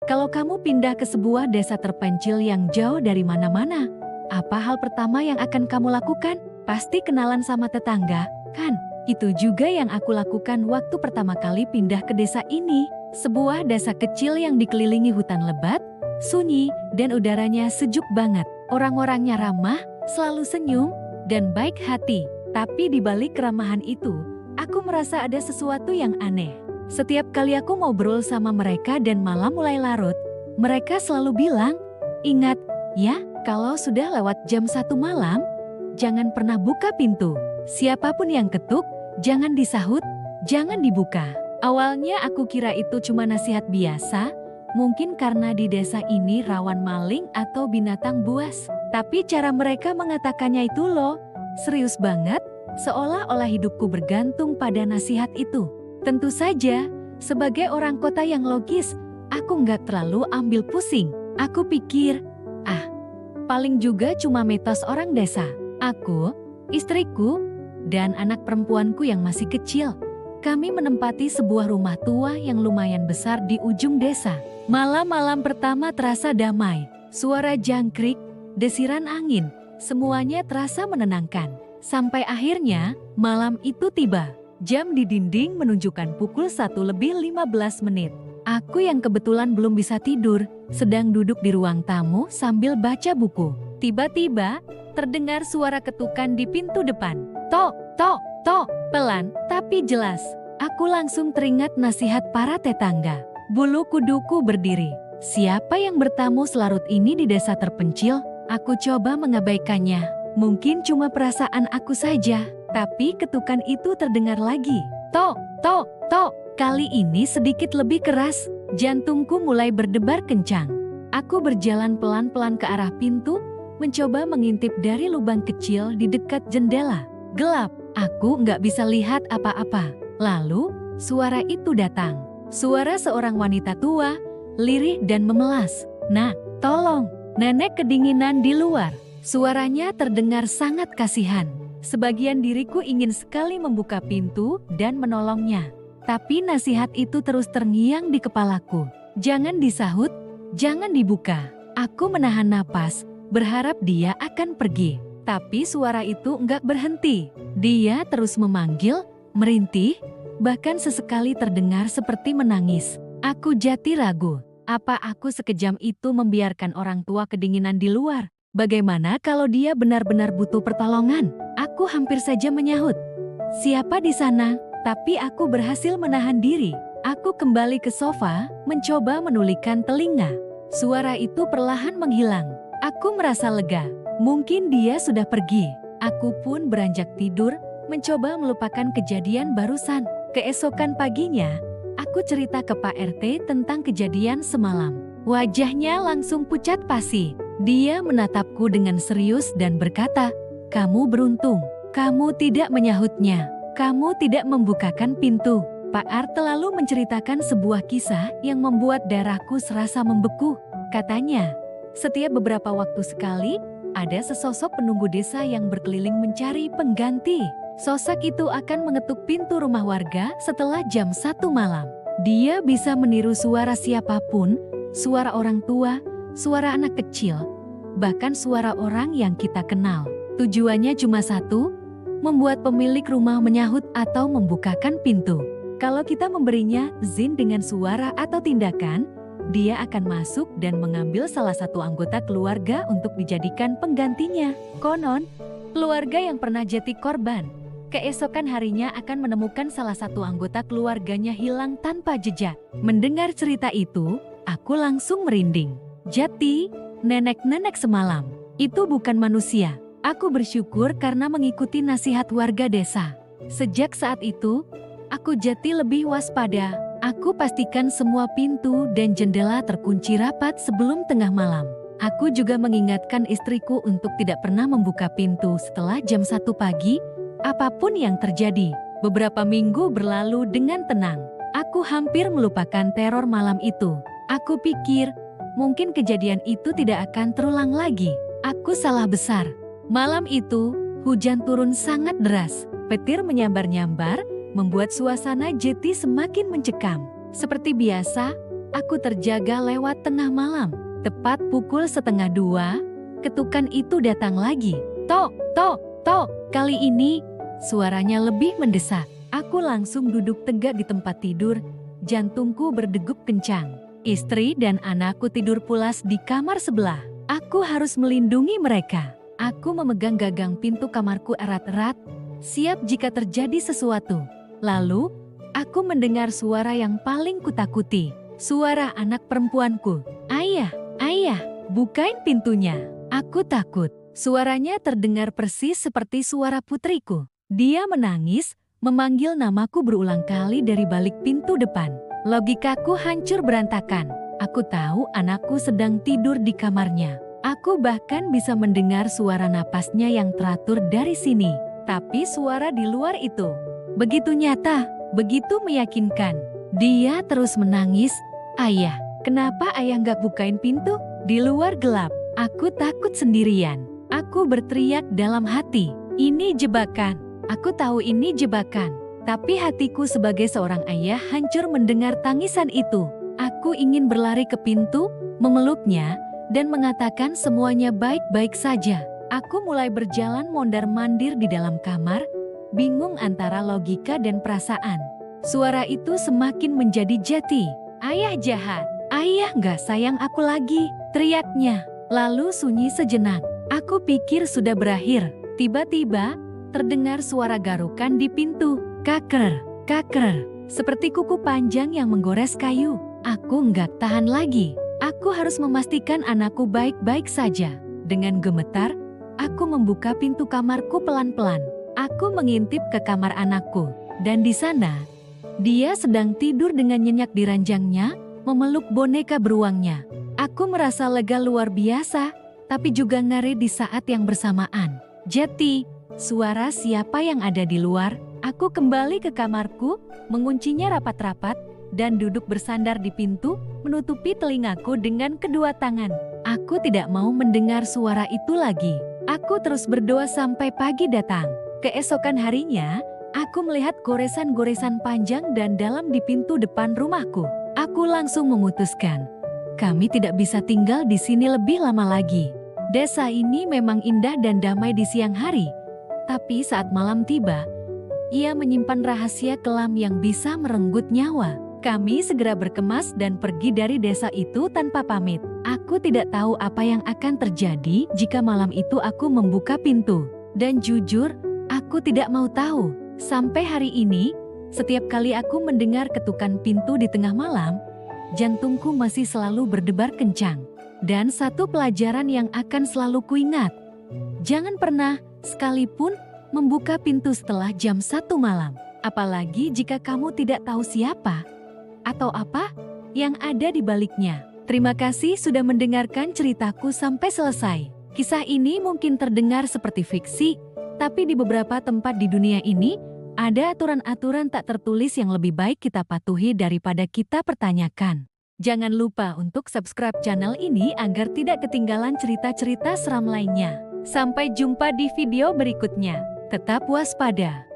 Kalau kamu pindah ke sebuah desa terpencil yang jauh dari mana-mana, apa hal pertama yang akan kamu lakukan? Pasti kenalan sama tetangga, kan? Itu juga yang aku lakukan waktu pertama kali pindah ke desa ini. Sebuah desa kecil yang dikelilingi hutan lebat, sunyi, dan udaranya sejuk banget. Orang-orangnya ramah, selalu senyum, dan baik hati. Tapi di balik keramahan itu, aku merasa ada sesuatu yang aneh. Setiap kali aku ngobrol sama mereka dan malam mulai larut, mereka selalu bilang, "Ingat, ya, kalau sudah lewat jam 1 malam, jangan pernah buka pintu. Siapapun yang ketuk, jangan disahut, jangan dibuka." Awalnya aku kira itu cuma nasihat biasa, mungkin karena di desa ini rawan maling atau binatang buas. Tapi cara mereka mengatakannya itu loh, serius banget, seolah-olah hidupku bergantung pada nasihat itu. Tentu saja, sebagai orang kota yang logis, aku nggak terlalu ambil pusing. Aku pikir, paling juga cuma mitos orang desa. Aku, istriku, dan anak perempuanku yang masih kecil, kami menempati sebuah rumah tua yang lumayan besar di ujung desa. Malam-malam pertama terasa damai, suara jangkrik, desiran angin, semuanya terasa menenangkan. Sampai akhirnya, malam itu tiba. Jam di dinding menunjukkan pukul 1:15. Aku yang kebetulan belum bisa tidur, sedang duduk di ruang tamu sambil baca buku. Tiba-tiba, terdengar suara ketukan di pintu depan. Tok, tok, tok, pelan tapi jelas. Aku langsung teringat nasihat para tetangga. Bulu kuduku berdiri. Siapa yang bertamu selarut ini di desa terpencil? Aku coba mengabaikannya. Mungkin cuma perasaan aku saja. Tapi ketukan itu terdengar lagi. Tok, tok, tok. Kali ini sedikit lebih keras. Jantungku mulai berdebar kencang. Aku berjalan pelan-pelan ke arah pintu, mencoba mengintip dari lubang kecil di dekat jendela. Gelap, aku nggak bisa lihat apa-apa. Lalu, suara itu datang. Suara seorang wanita tua, lirih dan memelas. "Nak, tolong, nenek kedinginan di luar." Suaranya terdengar sangat kasihan. Sebagian diriku ingin sekali membuka pintu dan menolongnya. Tapi nasihat itu terus terngiang di kepalaku. Jangan disahut, jangan dibuka. Aku menahan napas, berharap dia akan pergi. Tapi suara itu enggak berhenti. Dia terus memanggil, merintih, bahkan sesekali terdengar seperti menangis. Aku jati ragu. Apa aku sekejam itu membiarkan orang tua kedinginan di luar? Bagaimana kalau dia benar-benar butuh pertolongan? Aku hampir saja menyahut, "Siapa di sana?" Tapi aku berhasil menahan diri. Aku kembali ke sofa, mencoba menulikan telinga. Suara itu perlahan menghilang. Aku merasa lega. Mungkin dia sudah pergi. Aku pun beranjak tidur, mencoba melupakan kejadian barusan. Keesokan paginya, aku cerita ke Pak RT tentang kejadian semalam. Wajahnya langsung pucat pasi. Dia menatapku dengan serius dan berkata, "Kamu beruntung. Kamu tidak menyahutnya. Kamu tidak membukakan pintu." Pak RT lalu menceritakan sebuah kisah yang membuat darahku serasa membeku. Katanya, setiap beberapa waktu sekali, ada sesosok penunggu desa yang berkeliling mencari pengganti. Sosok itu akan mengetuk pintu rumah warga setelah jam 1 malam. Dia bisa meniru suara siapapun, suara orang tua, suara anak kecil, bahkan suara orang yang kita kenal. Tujuannya cuma satu, membuat pemilik rumah menyahut atau membukakan pintu. Kalau kita memberinya izin dengan suara atau tindakan, dia akan masuk dan mengambil salah satu anggota keluarga untuk dijadikan penggantinya. Konon, keluarga yang pernah jadi korban, keesokan harinya akan menemukan salah satu anggota keluarganya hilang tanpa jejak. Mendengar cerita itu, aku langsung merinding. Jati, nenek-nenek semalam, itu bukan manusia. Aku bersyukur karena mengikuti nasihat warga desa. Sejak saat itu, aku jadi lebih waspada. Aku pastikan semua pintu dan jendela terkunci rapat sebelum tengah malam. Aku juga mengingatkan istriku untuk tidak pernah membuka pintu setelah jam 1 pagi, apapun yang terjadi. Beberapa minggu berlalu dengan tenang. Aku hampir melupakan teror malam itu. Aku pikir, mungkin kejadian itu tidak akan terulang lagi. Aku salah besar. Malam itu, hujan turun sangat deras. Petir menyambar-nyambar, membuat suasana Jeti semakin mencekam. Seperti biasa, Aku terjaga lewat tengah malam. Tepat pukul 1:30, ketukan itu datang lagi. Tok, tok, tok. Kali ini, suaranya lebih mendesak. Aku langsung duduk tegak di tempat tidur, jantungku berdegup kencang. Istri dan anakku tidur pulas di kamar sebelah. Aku harus melindungi mereka. Aku memegang gagang pintu kamarku erat-erat, siap jika terjadi sesuatu. Lalu, aku mendengar suara yang paling kutakuti. Suara anak perempuanku. Ayah, ayah, bukain pintunya. Aku takut. Suaranya terdengar persis seperti suara putriku. Dia menangis, memanggil namaku berulang kali dari balik pintu depan. Logikaku hancur berantakan. Aku tahu anakku sedang tidur di kamarnya. Aku bahkan bisa mendengar suara napasnya yang teratur dari sini. Tapi suara di luar itu begitu nyata, begitu meyakinkan. Dia terus menangis. Ayah, kenapa ayah nggak bukain pintu? Di luar gelap, aku takut sendirian. Aku berteriak dalam hati, ini jebakan. Aku tahu ini jebakan. Tapi hatiku sebagai seorang ayah hancur mendengar tangisan itu. Aku ingin berlari ke pintu, memeluknya, dan mengatakan semuanya baik-baik saja. Aku mulai berjalan mondar-mandir di dalam kamar, bingung antara logika dan perasaan. Suara itu semakin menjadi jati. Ayah jahat, ayah nggak sayang aku lagi, teriaknya. Lalu sunyi sejenak. Aku pikir sudah berakhir. Tiba-tiba, terdengar suara garukan di pintu. Kaker, kaker, seperti kuku panjang yang menggores kayu. Aku nggak tahan lagi. Aku harus memastikan anakku baik-baik saja. Dengan gemetar, aku membuka pintu kamarku pelan-pelan. Aku mengintip ke kamar anakku, dan di sana, dia sedang tidur dengan nyenyak di ranjangnya, memeluk boneka beruangnya. Aku merasa lega luar biasa, tapi juga ngeri di saat yang bersamaan. Jati, suara siapa yang ada di luar? Aku kembali ke kamarku, menguncinya rapat-rapat, dan duduk bersandar di pintu, menutupi telingaku dengan kedua tangan. Aku tidak mau mendengar suara itu lagi. Aku terus berdoa sampai pagi datang. Keesokan harinya, aku melihat goresan-goresan panjang dan dalam di pintu depan rumahku. Aku langsung memutuskan, kami tidak bisa tinggal di sini lebih lama lagi. Desa ini memang indah dan damai di siang hari, tapi saat malam tiba, ia menyimpan rahasia kelam yang bisa merenggut nyawa. Kami segera berkemas dan pergi dari desa itu tanpa pamit. Aku tidak tahu apa yang akan terjadi jika malam itu aku membuka pintu. Dan jujur, aku tidak mau tahu. Sampai hari ini, setiap kali aku mendengar ketukan pintu di tengah malam, jantungku masih selalu berdebar kencang. Dan satu pelajaran yang akan selalu kuingat, jangan pernah, sekalipun, membuka pintu setelah jam 1 malam. Apalagi jika kamu tidak tahu siapa atau apa yang ada di baliknya. Terima kasih sudah mendengarkan ceritaku sampai selesai. Kisah ini mungkin terdengar seperti fiksi, tapi di beberapa tempat di dunia ini, ada aturan-aturan tak tertulis yang lebih baik kita patuhi daripada kita pertanyakan. Jangan lupa untuk subscribe channel ini agar tidak ketinggalan cerita-cerita seram lainnya. Sampai jumpa di video berikutnya. Tetap waspada.